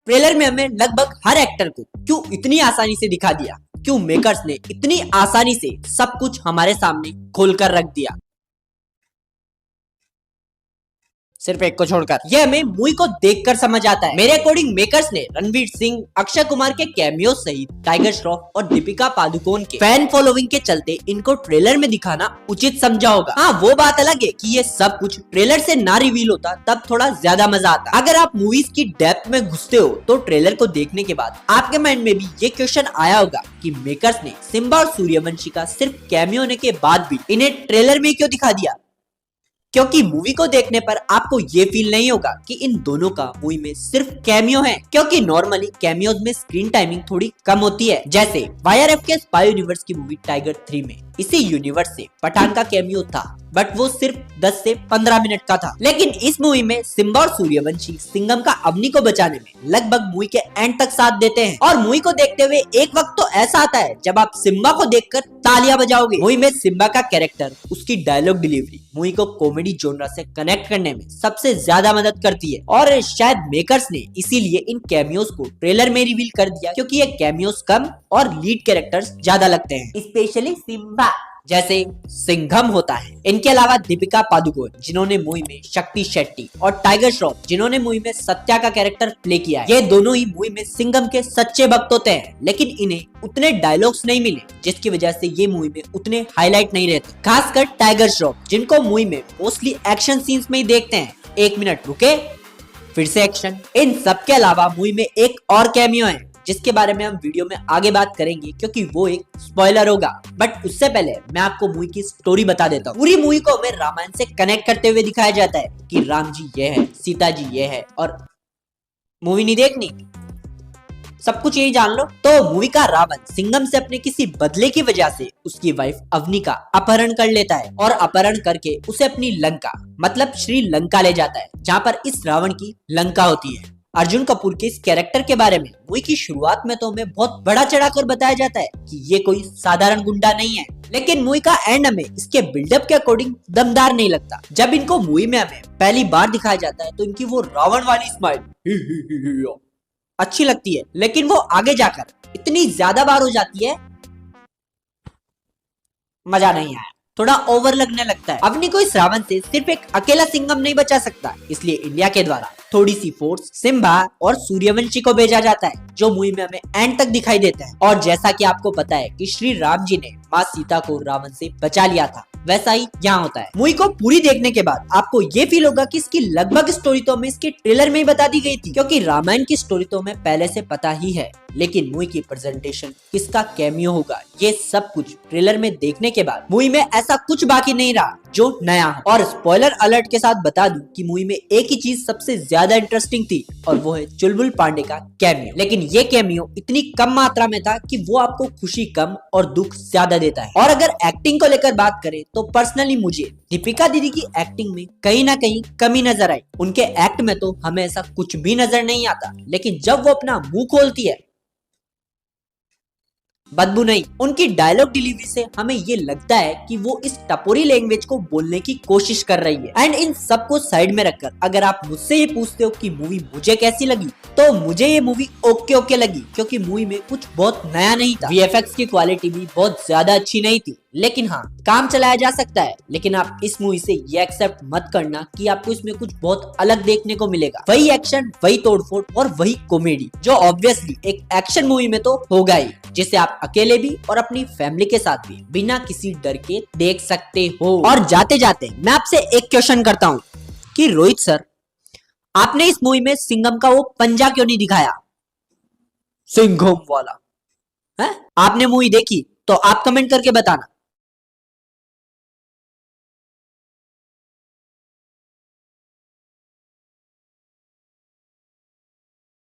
Trailer में हमें लगभग हर एक्टर को क्यों इतनी आसानी से दिखा दिया, क्यों मेकर्स ने इतनी आसानी से सब कुछ हमारे सामने खोलकर रख दिया, सिर्फ एक को छोड़कर। यह हमें मूवी को देखकर समझ आता है। मेरे अकॉर्डिंग मेकर्स ने रणवीर सिंह, अक्षय कुमार के कैमियो सहित टाइगर श्रॉफ और दीपिका पादुकोण के फैन फॉलोइंग के चलते इनको ट्रेलर में दिखाना उचित समझा होगा। हाँ, वो बात अलग है कि ये सब कुछ ट्रेलर से ना रिवील होता तब थोड़ा ज्यादा मजा आता। अगर आप मूवीज की डेप्थ में घुसते हो तो ट्रेलर को देखने के बाद आपके माइंड में भी ये क्वेश्चन आया होगा कि मेकर्स ने सिम्बा और सूर्यवंशी का सिर्फ कैमियो होने के बाद भी इन्हें ट्रेलर में क्यों दिखा दिया, क्योंकि मूवी को देखने पर आपको ये फील नहीं होगा कि इन दोनों का मूवी में सिर्फ कैमियो है, क्योंकि नॉर्मली कैमियोज में स्क्रीन टाइमिंग थोड़ी कम होती है। जैसे वाईआरएफ के स्पाई यूनिवर्स की मूवी टाइगर 3 में इसी यूनिवर्स से पठान का कैमियो था, बट वो सिर्फ 10 से 15 मिनट का था। लेकिन इस मूवी में सिम्बा और सूर्यवंशी सिंघम का अवनी को बचाने में लगभग मूवी के एंड तक साथ देते हैं। और मूवी को देखते हुए एक वक्त तो ऐसा आता है जब आप सिम्बा को देखकर तालियां बजाओगे। मूवी में सिम्बा का कैरेक्टर, उसकी डायलॉग डिलीवरी मूवी को कॉमेडी जोनरा से कनेक्ट करने में सबसे ज्यादा मदद करती है। और शायद मेकर्स ने इसीलिए इन कैमियोज को ट्रेलर में रिवील कर दिया, क्योंकि ये कैमियोज कम और लीड कैरेक्टर्स ज्यादा लगते हैं, स्पेशली सिम्बा जैसे सिंघम होता है। इनके अलावा दीपिका पादुकोण जिन्होंने मूवी में शक्ति शेट्टी और टाइगर श्रॉफ जिन्होंने मूवी में सत्या का कैरेक्टर प्ले किया है, ये दोनों ही मूवी में सिंघम के सच्चे भक्त होते हैं। लेकिन इन्हें उतने डायलॉग्स नहीं मिले, जिसकी वजह से ये मूवी में उतने हाईलाइट नहीं रहते। खासकर टाइगर श्रॉफ, जिनको मूवी में मोस्टली एक्शन सीन्स में ही देखते हैं, 1 मिनट रुके फिर से एक्शन। इन सब के अलावा मूवी में एक और कैमियो है जिसके बारे में हम वीडियो में आगे बात करेंगे, क्योंकि वो एक स्पॉइलर होगा। बट उससे पहले मैं आपको मूवी की स्टोरी बता देता हूँ। पूरी मूवी को हमें रामायण से कनेक्ट करते हुए दिखाया जाता है कि राम जी ये है, सीता जी ये है, और मूवी नहीं देखनी, सब कुछ यही जान लो। तो मूवी का रावण सिंघम से अपने किसी बदले की वजह से उसकी वाइफ अवनी का अपहरण कर लेता है और अपहरण करके उसे अपनी लंका मतलब श्रीलंका ले जाता है, जहाँ पर इस रावण की लंका होती है। अर्जुन कपूर के इस कैरेक्टर के बारे में मूवी की शुरुआत में तो हमें बहुत बड़ा चढ़ाकर बताया जाता है कि ये कोई साधारण गुंडा नहीं है, लेकिन मूवी का एंड हमें इसके बिल्डअप के अकॉर्डिंग दमदार नहीं लगता। जब इनको मूवी में हमें पहली बार दिखाया जाता है तो इनकी वो रावण वाली स्माइल अच्छी लगती है, लेकिन वो आगे जाकर इतनी ज्यादा बार हो जाती है, मजा नहीं आया, थोड़ा ओवर लगने लगता है। अवनी को इस रावण से सिर्फ एक अकेला सिंघम नहीं बचा सकता, इसलिए इंडिया के द्वारा थोड़ी सी फोर्स सिम्बा और सूर्यवंशी को भेजा जाता है, जो मूवी में हमें एंड तक दिखाई देता है। और जैसा कि आपको पता है कि श्री राम जी ने माँ सीता को रावण से बचा लिया था, वैसा ही यहाँ होता है। मूवी को पूरी देखने के बाद आपको ये फील होगा कि इसकी लगभग स्टोरी तो हमें इसके ट्रेलर में ही बता दी गई थी, क्योंकि रामायण की स्टोरी तो हमें पहले से पता ही है। लेकिन मूवी की प्रेजेंटेशन, किसका कैमियो होगा, ये सब कुछ ट्रेलर में देखने के बाद मूवी में ऐसा कुछ बाकी नहीं रहा जो नया हो। और स्पॉइलर अलर्ट के साथ बता दूं कि मूवी में एक ही चीज सबसे ज्यादा इंटरेस्टिंग थी, और वो है चुलबुल पांडे का कैमियो। लेकिन ये कैमियो इतनी कम मात्रा में था कि वो आपको खुशी कम और दुख ज्यादा देता है। और अगर एक्टिंग को लेकर बात करें तो पर्सनली मुझे दीपिका दीदी की एक्टिंग में कहीं ना कहीं कमी नजर आई। उनके एक्ट में तो हमें ऐसा कुछ भी नजर नहीं आता, लेकिन जब वो अपना मुंह खोलती है, बदबू नहीं, उनकी डायलॉग डिलीवरी से हमें ये लगता है कि वो इस टपोरी लैंग्वेज को बोलने की कोशिश कर रही है। एंड इन सबको साइड में रखकर अगर आप मुझसे ये पूछते हो कि मूवी मुझे कैसी लगी, तो मुझे ये मूवी ओके लगी, क्योंकि मूवी में कुछ बहुत नया नहीं था। वीएफएक्स की क्वालिटी भी बहुत ज्यादा अच्छी नहीं थी, लेकिन हाँ, काम चलाया जा सकता है। लेकिन आप इस मूवी से ये एक्सेप्ट मत करना कि आपको इसमें कुछ बहुत अलग देखने को मिलेगा। वही एक्शन, वही तोड़फोड़ और वही कॉमेडी, जो ऑब्वियसली एक एक्शन मूवी में तो होगा ही, जिसे आप अकेले भी और अपनी फैमिली के साथ भी बिना किसी डर के देख सकते हो। और जाते जाते मैं आपसे एक क्वेश्चन करता हूँ कि रोहित सर, आपने इस मूवी में सिंघम का वो पंजा क्यों नहीं दिखाया, सिंघम वाला है? आपने मूवी देखी तो आप कमेंट करके बताना।